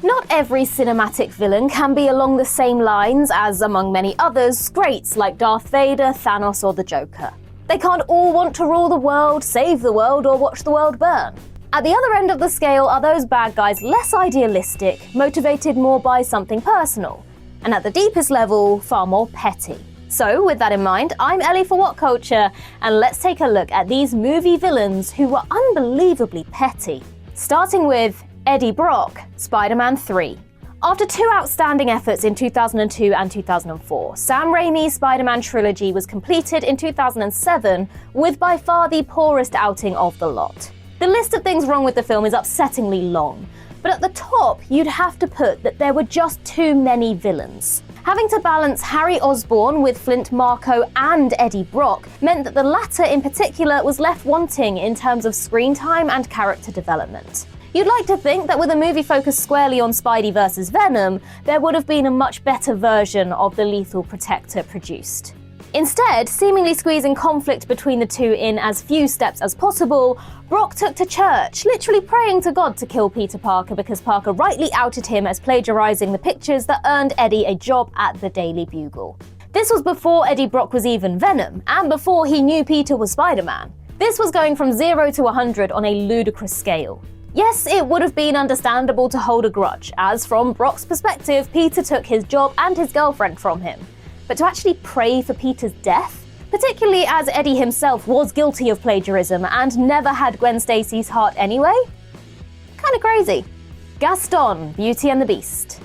Not every cinematic villain can be along the same lines as, among many others, greats like Darth Vader, Thanos, or the Joker. They can't all want to rule the world, save the world, or watch the world burn. At the other end of the scale are those bad guys less idealistic, motivated more by something personal, and at the deepest level, far more petty. So, with that in mind, I'm Ellie for What Culture, and let's take a look at these movie villains who were unbelievably petty. Starting with Eddie Brock, Spider-Man 3. After two outstanding efforts in 2002 and 2004, Sam Raimi's Spider-Man trilogy was completed in 2007 with by far the poorest outing of the lot. The list of things wrong with the film is upsettingly long, but at the top you'd have to put that there were just too many villains. Having to balance Harry Osborn with Flint Marko and Eddie Brock meant that the latter in particular was left wanting in terms of screen time and character development. You'd like to think that with a movie focused squarely on Spidey versus Venom, there would have been a much better version of the Lethal Protector produced. Instead, seemingly squeezing conflict between the two in as few steps as possible, Brock took to church, literally praying to God to kill Peter Parker because Parker rightly outed him as plagiarizing the pictures that earned Eddie a job at the Daily Bugle. This was before Eddie Brock was even Venom, and before he knew Peter was Spider-Man. This was going from 0 to 100 on a ludicrous scale. Yes, it would have been understandable to hold a grudge, as from Brock's perspective, Peter took his job and his girlfriend from him. But to actually pray for Peter's death? Particularly as Eddie himself was guilty of plagiarism and never had Gwen Stacy's heart anyway? Kinda crazy. Gaston, Beauty and the Beast.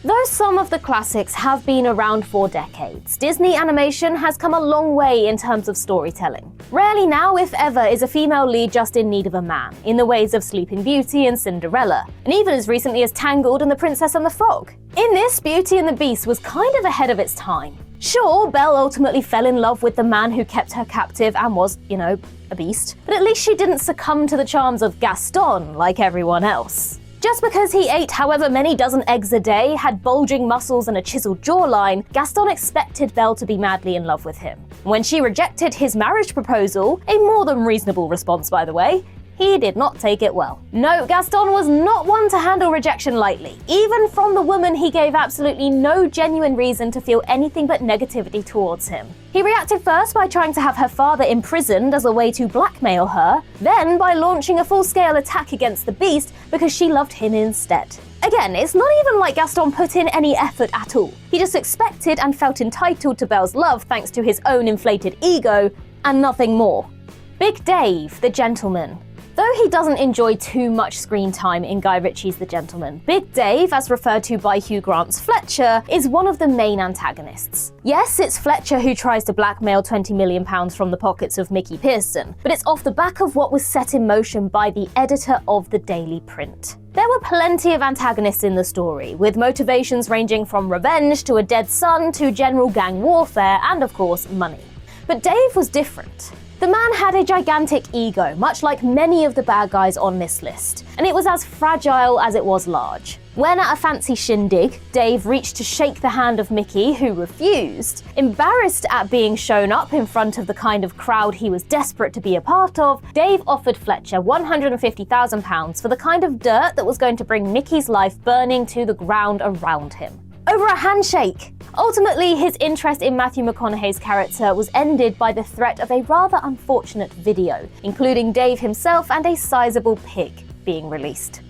Though some of the classics have been around for decades, Disney animation has come a long way in terms of storytelling. Rarely now, if ever, is a female lead just in need of a man, in the ways of Sleeping Beauty and Cinderella, and even as recently as Tangled and The Princess and the Frog. In this, Beauty and the Beast was kind of ahead of its time. Sure, Belle ultimately fell in love with the man who kept her captive and was, a beast, but at least she didn't succumb to the charms of Gaston like everyone else. Just because he ate however many dozen eggs a day, had bulging muscles and a chiseled jawline, Gaston expected Belle to be madly in love with him. When she rejected his marriage proposal, a more than reasonable response by the way, he did not take it well. No, Gaston was not one to handle rejection lightly, even from the woman he gave absolutely no genuine reason to feel anything but negativity towards him. He reacted first by trying to have her father imprisoned as a way to blackmail her, then by launching a full-scale attack against the Beast because she loved him instead. Again, it's not even like Gaston put in any effort at all. He just expected and felt entitled to Belle's love thanks to his own inflated ego, and nothing more. Big Dave, the Gentleman. Though he doesn't enjoy too much screen time in Guy Ritchie's The Gentleman, Big Dave, as referred to by Hugh Grant's Fletcher, is one of the main antagonists. Yes, it's Fletcher who tries to blackmail £20 million from the pockets of Mickey Pearson, but it's off the back of what was set in motion by the editor of the Daily Print. There were plenty of antagonists in the story, with motivations ranging from revenge to a dead son to general gang warfare and, of course, money. But Dave was different. The man had a gigantic ego, much like many of the bad guys on this list, and it was as fragile as it was large. When at a fancy shindig, Dave reached to shake the hand of Mickey, who refused. Embarrassed at being shown up in front of the kind of crowd he was desperate to be a part of, Dave offered Fletcher £150,000 for the kind of dirt that was going to bring Mickey's life burning to the ground around him. Over a handshake! Ultimately, his interest in Matthew McConaughey's character was ended by the threat of a rather unfortunate video, including Dave himself and a sizable pig being released.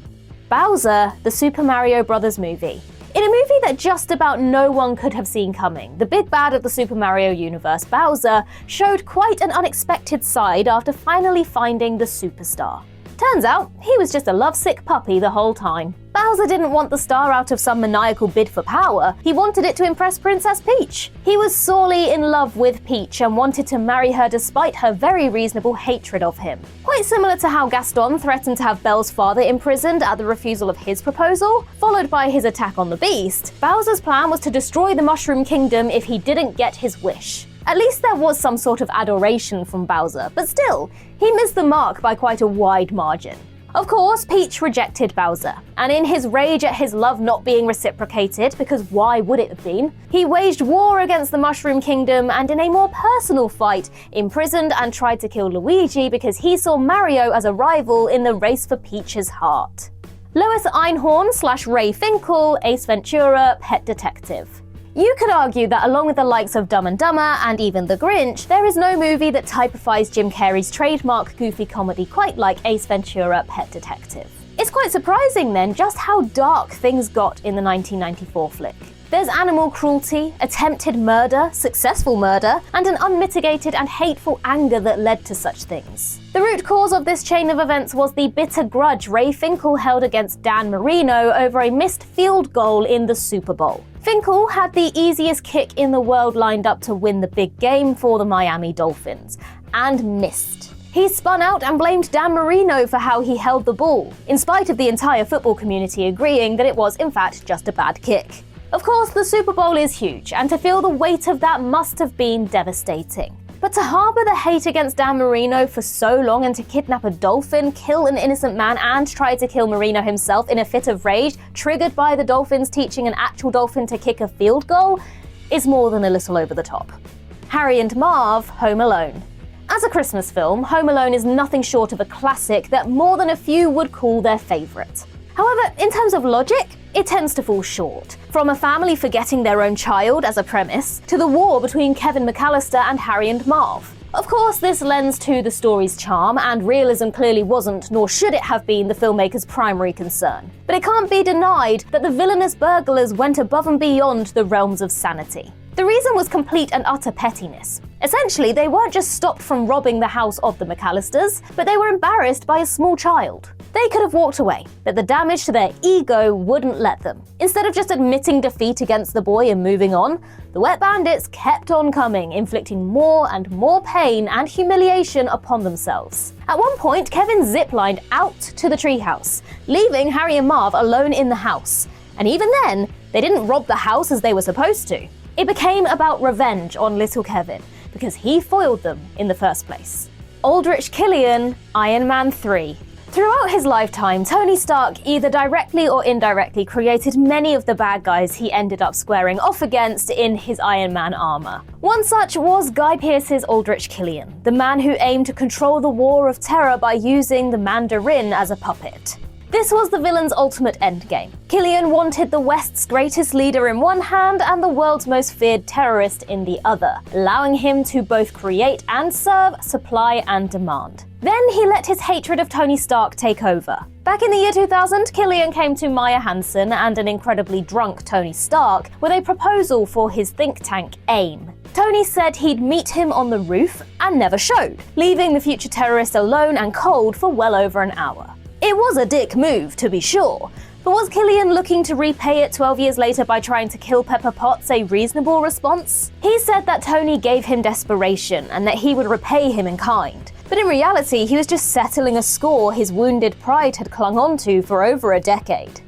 Bowser, the Super Mario Bros. Movie. In a movie that just about no one could have seen coming, the big bad of the Super Mario universe, Bowser, showed quite an unexpected side after finally finding the superstar. Turns out, he was just a lovesick puppy the whole time. Bowser didn't want the star out of some maniacal bid for power, he wanted it to impress Princess Peach. He was sorely in love with Peach and wanted to marry her despite her very reasonable hatred of him. Quite similar to how Gaston threatened to have Belle's father imprisoned at the refusal of his proposal, followed by his attack on the Beast, Bowser's plan was to destroy the Mushroom Kingdom if he didn't get his wish. At least there was some sort of adoration from Bowser, but still, he missed the mark by quite a wide margin. Of course, Peach rejected Bowser, and in his rage at his love not being reciprocated, because why would it have been, he waged war against the Mushroom Kingdom and in a more personal fight, imprisoned and tried to kill Luigi because he saw Mario as a rival in the race for Peach's heart. Lois Einhorn/Ray Finkel, Ace Ventura, Pet Detective. You could argue that along with the likes of Dumb and Dumber and even The Grinch, there is no movie that typifies Jim Carrey's trademark goofy comedy quite like Ace Ventura, Pet Detective. It's quite surprising then just how dark things got in the 1994 flick. There's animal cruelty, attempted murder, successful murder, and an unmitigated and hateful anger that led to such things. The root cause of this chain of events was the bitter grudge Ray Finkel held against Dan Marino over a missed field goal in the Super Bowl. Finkel had the easiest kick in the world lined up to win the big game for the Miami Dolphins, and missed. He spun out and blamed Dan Marino for how he held the ball, in spite of the entire football community agreeing that it was in fact just a bad kick. Of course, the Super Bowl is huge, and to feel the weight of that must have been devastating. But to harbour the hate against Dan Marino for so long and to kidnap a dolphin, kill an innocent man, and try to kill Marino himself in a fit of rage, triggered by the Dolphins teaching an actual dolphin to kick a field goal, is more than a little over the top. Harry and Marv, Home Alone. As a Christmas film, Home Alone is nothing short of a classic that more than a few would call their favourite. However, in terms of logic, it tends to fall short. From a family forgetting their own child as a premise, to the war between Kevin McAllister and Harry and Marv. Of course, this lends to the story's charm, and realism clearly wasn't, nor should it have been, the filmmaker's primary concern. But it can't be denied that the villainous burglars went above and beyond the realms of sanity. The reason was complete and utter pettiness. Essentially, they weren't just stopped from robbing the house of the McAllisters, but they were embarrassed by a small child. They could have walked away, but the damage to their ego wouldn't let them. Instead of just admitting defeat against the boy and moving on, the wet bandits kept on coming, inflicting more and more pain and humiliation upon themselves. At one point, Kevin ziplined out to the treehouse, leaving Harry and Marv alone in the house. And even then, they didn't rob the house as they were supposed to. It became about revenge on little Kevin, because he foiled them in the first place. Aldrich Killian, Iron Man 3. Throughout his lifetime, Tony Stark either directly or indirectly created many of the bad guys he ended up squaring off against in his Iron Man armor. One such was Guy Pearce's Aldrich Killian, the man who aimed to control the War of Terror by using the Mandarin as a puppet. This was the villain's ultimate endgame. Killian wanted the West's greatest leader in one hand and the world's most feared terrorist in the other, allowing him to both create and serve, supply and demand. Then he let his hatred of Tony Stark take over. Back in the year 2000, Killian came to Maya Hansen and an incredibly drunk Tony Stark with a proposal for his think tank, AIM. Tony said he'd meet him on the roof and never showed, leaving the future terrorist alone and cold for well over an hour. It was a dick move, to be sure, but was Killian looking to repay it 12 years later by trying to kill Pepper Potts a reasonable response? He said that Tony gave him desperation and that he would repay him in kind. But in reality, he was just settling a score his wounded pride had clung onto for over a decade.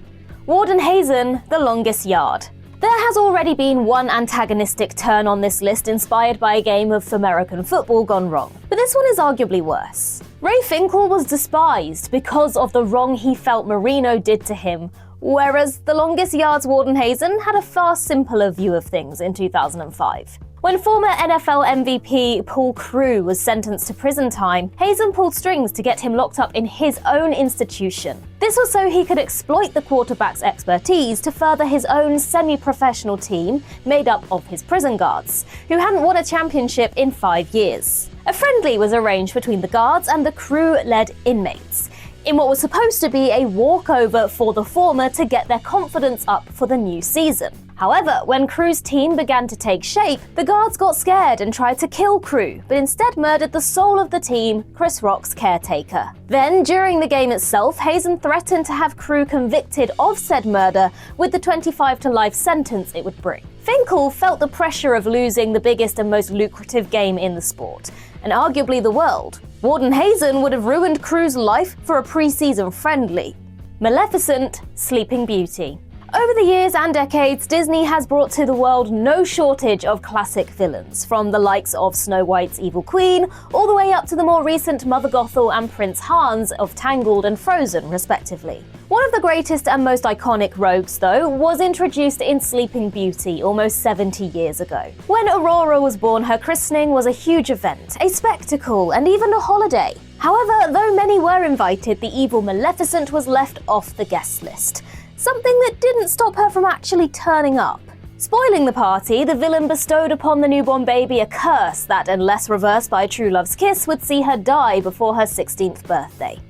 Warden Hazen, The Longest Yard. There has already been one antagonistic turn on this list inspired by a game of American football gone wrong, but this one is arguably worse. Ray Finkel was despised because of the wrong he felt Marino did to him, whereas The Longest Yard's Warden Hazen had a far simpler view of things in 2005. When former NFL MVP Paul Crewe was sentenced to prison time, Hazen pulled strings to get him locked up in his own institution. This was so he could exploit the quarterback's expertise to further his own semi-professional team made up of his prison guards, who hadn't won a championship in 5 years. A friendly was arranged between the guards and the Crewe-led inmates, in what was supposed to be a walkover for the former to get their confidence up for the new season. However, when Crewe's team began to take shape, the guards got scared and tried to kill Crewe, but instead murdered the soul of the team, Chris Rock's caretaker. Then, during the game itself, Hazen threatened to have Crewe convicted of said murder with the 25 to life sentence it would bring. Finkel felt the pressure of losing the biggest and most lucrative game in the sport, and arguably the world. Warden Hazen would have ruined Crewe's life for a pre-season friendly. Maleficent, Sleeping Beauty. Over the years and decades, Disney has brought to the world no shortage of classic villains, from the likes of Snow White's evil queen, all the way up to the more recent Mother Gothel and Prince Hans of Tangled and Frozen, respectively. One of the greatest and most iconic rogues, though, was introduced in Sleeping Beauty almost 70 years ago. When Aurora was born, her christening was a huge event, a spectacle, and even a holiday. However, though many were invited, the evil Maleficent was left off the guest list. Something that didn't stop her from actually turning up. Spoiling the party, the villain bestowed upon the newborn baby a curse that, unless reversed by a true love's kiss, would see her die before her 16th birthday.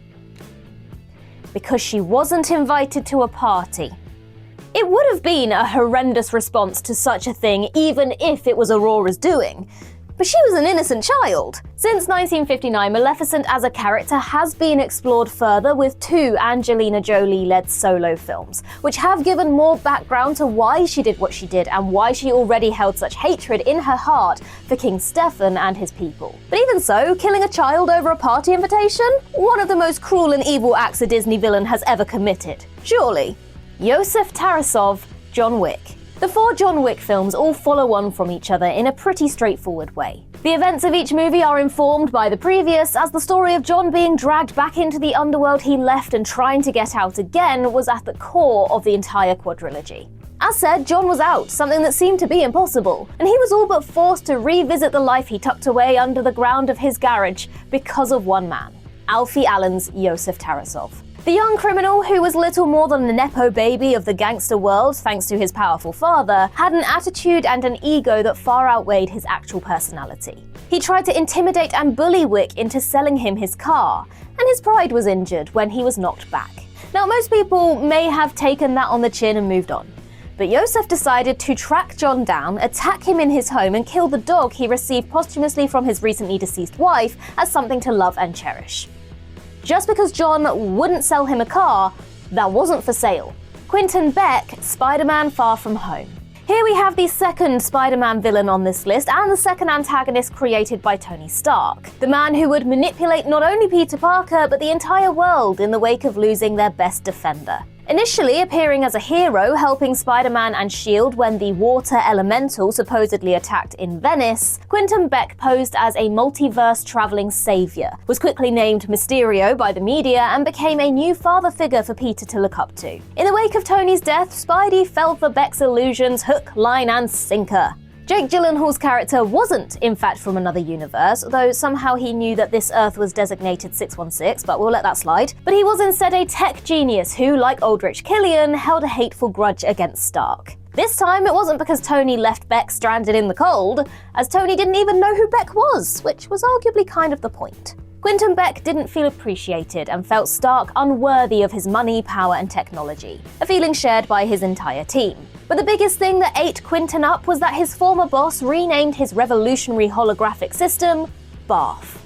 Because she wasn't invited to a party. It would have been a horrendous response to such a thing, even if it was Aurora's doing. But she was an innocent child. Since 1959, Maleficent as a character has been explored further with 2 Angelina Jolie-led solo films, which have given more background to why she did what she did and why she already held such hatred in her heart for King Stefan and his people. But even so, killing a child over a party invitation? One of the most cruel and evil acts a Disney villain has ever committed. Surely. Yosef Tarasov, John Wick. The 4 John Wick films all follow on from each other in a pretty straightforward way. The events of each movie are informed by the previous, as the story of John being dragged back into the underworld he left and trying to get out again was at the core of the entire quadrilogy. As said, John was out, something that seemed to be impossible, and he was all but forced to revisit the life he tucked away under the ground of his garage because of one man, Alfie Allen's Yosef Tarasov. The young criminal, who was little more than a nepo baby of the gangster world thanks to his powerful father, had an attitude and an ego that far outweighed his actual personality. He tried to intimidate and bully Wick into selling him his car, and his pride was injured when he was knocked back. Now, most people may have taken that on the chin and moved on, but Yosef decided to track John down, attack him in his home, and kill the dog he received posthumously from his recently deceased wife as something to love and cherish. Just because John wouldn't sell him a car, that wasn't for sale. Quentin Beck, Spider-Man Far From Home. Here we have the second Spider-Man villain on this list and the second antagonist created by Tony Stark. The man who would manipulate not only Peter Parker but the entire world in the wake of losing their best defender. Initially appearing as a hero, helping Spider-Man and S.H.I.E.L.D. when the water elemental supposedly attacked in Venice, Quentin Beck posed as a multiverse-traveling savior, was quickly named Mysterio by the media, and became a new father figure for Peter to look up to. In the wake of Tony's death, Spidey fell for Beck's illusions hook, line, and sinker. Jake Gyllenhaal's character wasn't, in fact, from another universe, though somehow he knew that this Earth was designated 616, but we'll let that slide. But he was instead a tech genius who, like Aldrich Killian, held a hateful grudge against Stark. This time, it wasn't because Tony left Beck stranded in the cold, as Tony didn't even know who Beck was, which was arguably kind of the point. Quentin Beck didn't feel appreciated and felt Stark unworthy of his money, power, and technology, a feeling shared by his entire team. But the biggest thing that ate Quentin up was that his former boss renamed his revolutionary holographic system BARF.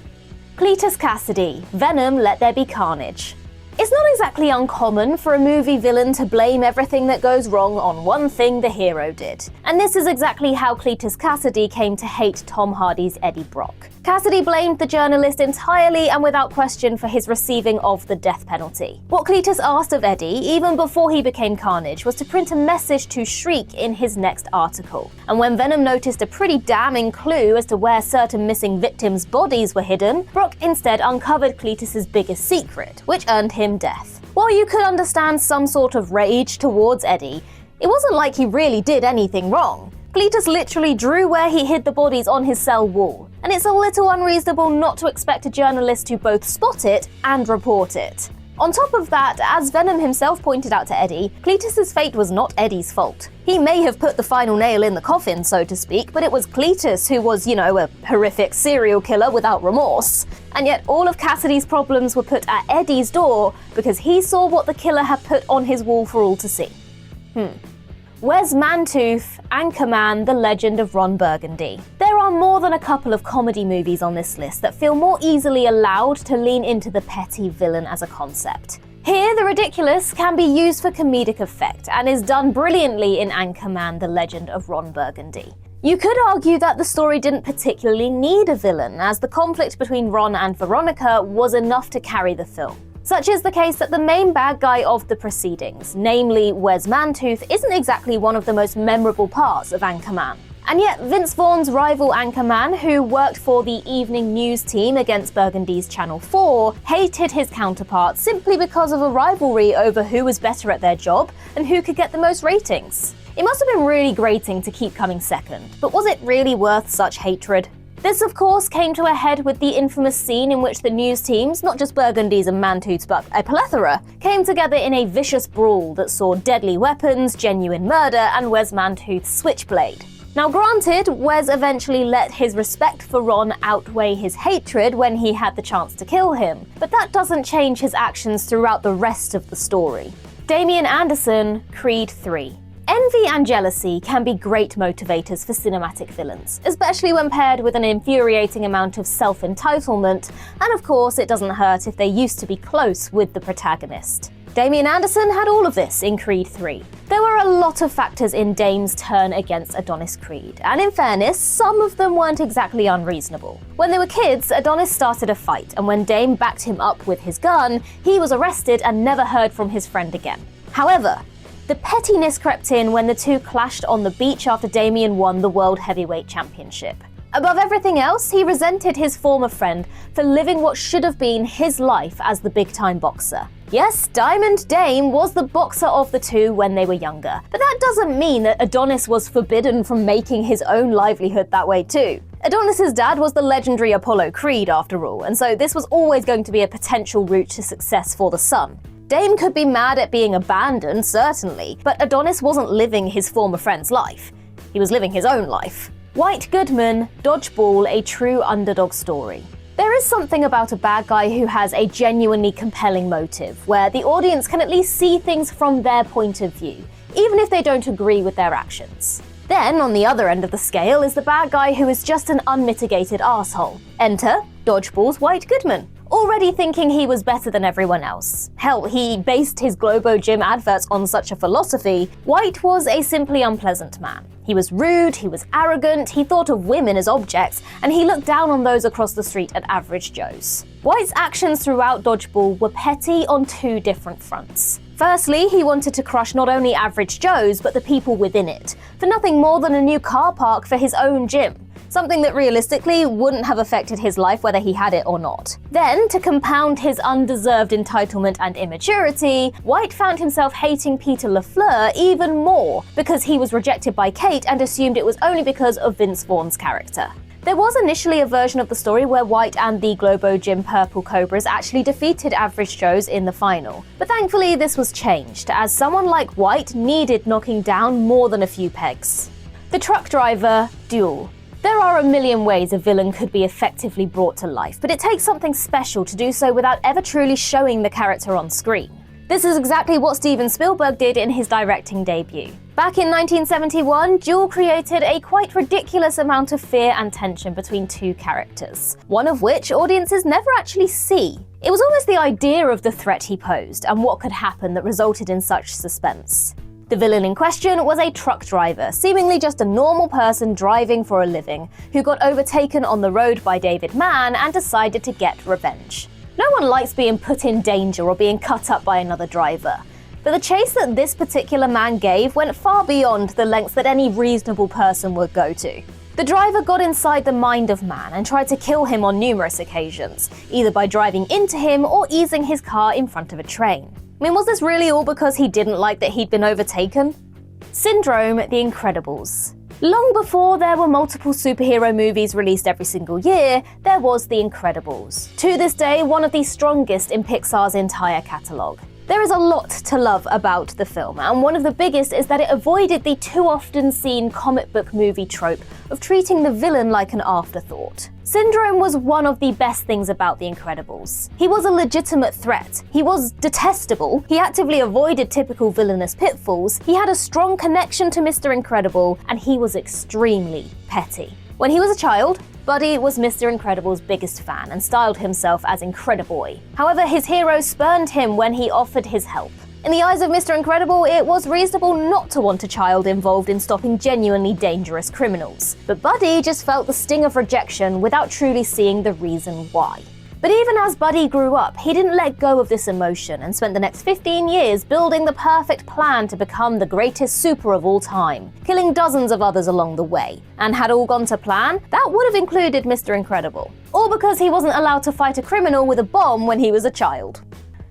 Cletus Kasady, Venom, Let There Be Carnage. It's not exactly uncommon for a movie villain to blame everything that goes wrong on one thing the hero did. And this is exactly how Cletus Kasady came to hate Tom Hardy's Eddie Brock. Kasady blamed the journalist entirely and without question for his receiving of the death penalty. What Cletus asked of Eddie, even before he became Carnage, was to print a message to Shriek in his next article. And when Venom noticed a pretty damning clue as to where certain missing victims' bodies were hidden, Brock instead uncovered Cletus's biggest secret, which earned him death. While you could understand some sort of rage towards Eddie, it wasn't like he really did anything wrong. Cletus literally drew where he hid the bodies on his cell wall, and it's a little unreasonable not to expect a journalist to both spot it and report it. On top of that, as Venom himself pointed out to Eddie, Cletus's fate was not Eddie's fault. He may have put the final nail in the coffin, so to speak, but it was Cletus who was, a horrific serial killer without remorse. And yet all of Kasady's problems were put at Eddie's door because he saw what the killer had put on his wall for all to see. Where's Mantooth, Anchorman, The Legend of Ron Burgundy? There are more than a couple of comedy movies on this list that feel more easily allowed to lean into the petty villain as a concept. Here, the ridiculous can be used for comedic effect and is done brilliantly in Anchorman, The Legend of Ron Burgundy. You could argue that the story didn't particularly need a villain, as the conflict between Ron and Veronica was enough to carry the film. Such is the case that the main bad guy of the proceedings, namely Wes Mantooth, isn't exactly one of the most memorable parts of Anchorman. And yet, Vince Vaughn's rival Anchorman, who worked for the evening news team against Burgundy's Channel 4, hated his counterpart simply because of a rivalry over who was better at their job and who could get the most ratings. It must have been really grating to keep coming second, but was it really worth such hatred? This, of course, came to a head with the infamous scene in which the news teams, not just Burgundy's and Mantooth's but a plethora, came together in a vicious brawl that saw deadly weapons, genuine murder, and Wes Mantooth's switchblade. Now granted, Wes eventually let his respect for Ron outweigh his hatred when he had the chance to kill him, but that doesn't change his actions throughout the rest of the story. Damian Anderson, Creed 3. Envy and jealousy can be great motivators for cinematic villains, especially when paired with an infuriating amount of self-entitlement, and of course it doesn't hurt if they used to be close with the protagonist. Damian Anderson had all of this in Creed 3. There were a lot of factors in Dame's turn against Adonis Creed, and in fairness, some of them weren't exactly unreasonable. When they were kids, Adonis started a fight, and when Dame backed him up with his gun, he was arrested and never heard from his friend again. However, the pettiness crept in when the two clashed on the beach after Damian won the World Heavyweight Championship. Above everything else, he resented his former friend for living what should have been his life as the big-time boxer. Yes, Diamond Dame was the boxer of the two when they were younger, but that doesn't mean that Adonis was forbidden from making his own livelihood that way too. Adonis's dad was the legendary Apollo Creed after all, and so this was always going to be a potential route to success for the son. Dame could be mad at being abandoned, certainly, but Adonis wasn't living his former friend's life. He was living his own life. White Goodman, Dodgeball, a true underdog story. There is something about a bad guy who has a genuinely compelling motive, where the audience can at least see things from their point of view, even if they don't agree with their actions. Then, on the other end of the scale, is the bad guy who is just an unmitigated arsehole. Enter Dodgeball's White Goodman. Already thinking he was better than everyone else. Hell, he based his Globo Gym adverts on such a philosophy. White was a simply unpleasant man. He was rude, he was arrogant, he thought of women as objects, and he looked down on those across the street at average Joes. White's actions throughout Dodgeball were petty on two different fronts. Firstly, he wanted to crush not only average Joes, but the people within it, for nothing more than a new car park for his own gym. Something that realistically wouldn't have affected his life whether he had it or not. Then, to compound his undeserved entitlement and immaturity, White found himself hating Peter LaFleur even more because he was rejected by Kate and assumed it was only because of Vince Vaughn's character. There was initially a version of the story where White and the Globo Gym Purple Cobras actually defeated Average Joes in the final, but thankfully this was changed, as someone like White needed knocking down more than a few pegs. The Truck Driver Duel. There are a million ways a villain could be effectively brought to life, but it takes something special to do so without ever truly showing the character on screen. This is exactly what Steven Spielberg did in his directing debut. Back in 1971, Duel created a quite ridiculous amount of fear and tension between two characters, one of which audiences never actually see. It was almost the idea of the threat he posed and what could happen that resulted in such suspense. The villain in question was a truck driver, seemingly just a normal person driving for a living, who got overtaken on the road by David Mann and decided to get revenge. No one likes being put in danger or being cut up by another driver, but the chase that this particular man gave went far beyond the lengths that any reasonable person would go to. The driver got inside the mind of Mann and tried to kill him on numerous occasions, either by driving into him or easing his car in front of a train. I mean, was this really all because he didn't like that he'd been overtaken? Syndrome: The Incredibles. Long before there were multiple superhero movies released every single year, there was The Incredibles. To this day, one of the strongest in Pixar's entire catalogue. There is a lot to love about the film, and one of the biggest is that it avoided the too often seen comic book movie trope of treating the villain like an afterthought. Syndrome was one of the best things about The Incredibles. He was a legitimate threat. He was detestable. He actively avoided typical villainous pitfalls. He had a strong connection to Mr. Incredible, and he was extremely petty. When he was a child, Buddy was Mr. Incredible's biggest fan and styled himself as Incrediboy. However, his hero spurned him when he offered his help. In the eyes of Mr. Incredible, it was reasonable not to want a child involved in stopping genuinely dangerous criminals. But Buddy just felt the sting of rejection without truly seeing the reason why. But even as Buddy grew up, he didn't let go of this emotion and spent the next 15 years building the perfect plan to become the greatest super of all time, killing dozens of others along the way. And had all gone to plan, that would have included Mr. Incredible. All because he wasn't allowed to fight a criminal with a bomb when he was a child.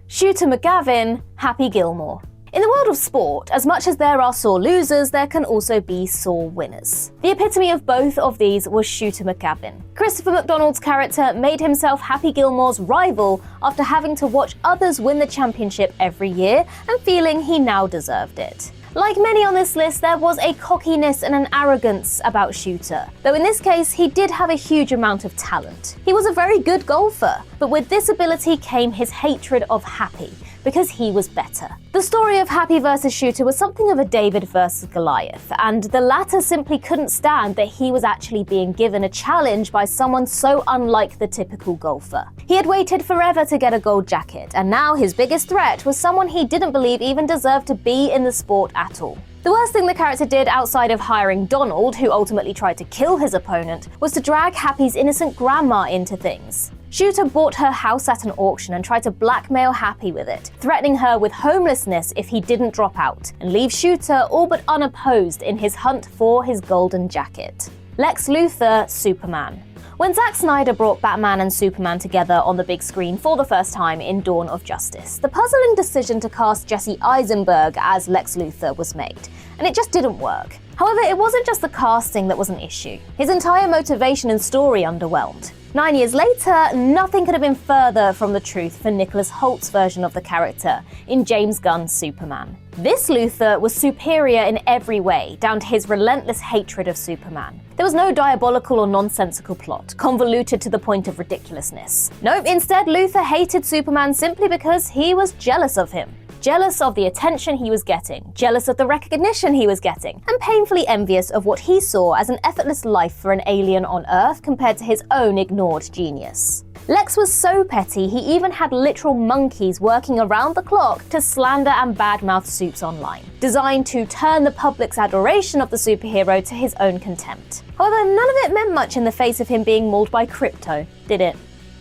Shooter McGavin, Happy Gilmore. In the world of sport, as much as there are sore losers, there can also be sore winners. The epitome of both of these was Shooter McGavin. Christopher McDonald's character made himself Happy Gilmore's rival after having to watch others win the championship every year and feeling he now deserved it. Like many on this list, there was a cockiness and an arrogance about Shooter, though in this case he did have a huge amount of talent. He was a very good golfer, but with this ability came his hatred of Happy, because he was better. The story of Happy versus Shooter was something of a David versus Goliath, and the latter simply couldn't stand that he was actually being given a challenge by someone so unlike the typical golfer. He had waited forever to get a gold jacket, and now his biggest threat was someone he didn't believe even deserved to be in the sport at all. The worst thing the character did outside of hiring Donald, who ultimately tried to kill his opponent, was to drag Happy's innocent grandma into things. Shooter bought her house at an auction and tried to blackmail Happy with it, threatening her with homelessness if he didn't drop out, and leave Shooter all but unopposed in his hunt for his golden jacket. Lex Luthor, Superman. When Zack Snyder brought Batman and Superman together on the big screen for the first time in Dawn of Justice, the puzzling decision to cast Jesse Eisenberg as Lex Luthor was made, and it just didn't work. However, it wasn't just the casting that was an issue. His entire motivation and story underwhelmed. 9 years later, nothing could have been further from the truth for Nicholas Holt's version of the character in James Gunn's Superman. This Luthor was superior in every way, down to his relentless hatred of Superman. There was no diabolical or nonsensical plot, convoluted to the point of ridiculousness. Nope, instead Luthor hated Superman simply because he was jealous of him. Jealous of the attention he was getting, jealous of the recognition he was getting, and painfully envious of what he saw as an effortless life for an alien on Earth compared to his own ignored genius. Lex was so petty, he even had literal monkeys working around the clock to slander and badmouth Supes online, designed to turn the public's adoration of the superhero to his own contempt. However, none of it meant much in the face of him being mauled by Krypto, did it?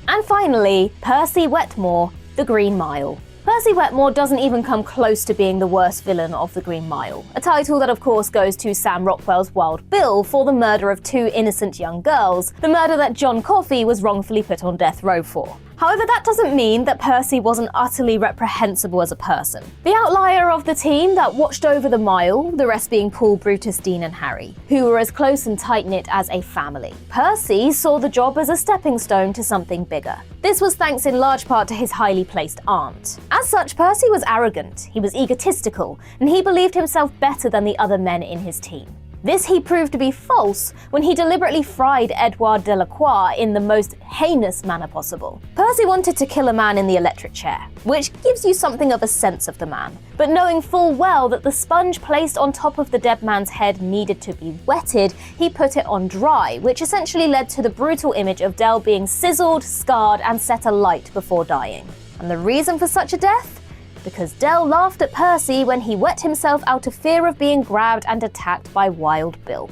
And finally, Percy Wetmore, the Green Mile. Percy Wetmore doesn't even come close to being the worst villain of the Green Mile, a title that of course goes to Sam Rockwell's Wild Bill for the murder of 2 innocent young girls, the murder that John Coffey was wrongfully put on death row for. However, that doesn't mean that Percy wasn't utterly reprehensible as a person. The outlier of the team that watched over the mile, the rest being Paul, Brutus, Dean and Harry, who were as close and tight-knit as a family. Percy saw the job as a stepping stone to something bigger. This was thanks in large part to his highly placed aunt. As such, Percy was arrogant, he was egotistical, and he believed himself better than the other men in his team. This he proved to be false when he deliberately fried Edouard Delacroix in the most heinous manner possible. Percy wanted to kill a man in the electric chair, which gives you something of a sense of the man. But knowing full well that the sponge placed on top of the dead man's head needed to be wetted, he put it on dry, which essentially led to the brutal image of Del being sizzled, scarred, and set alight before dying. And the reason for such a death? Because Del laughed at Percy when he wet himself out of fear of being grabbed and attacked by Wild Bill.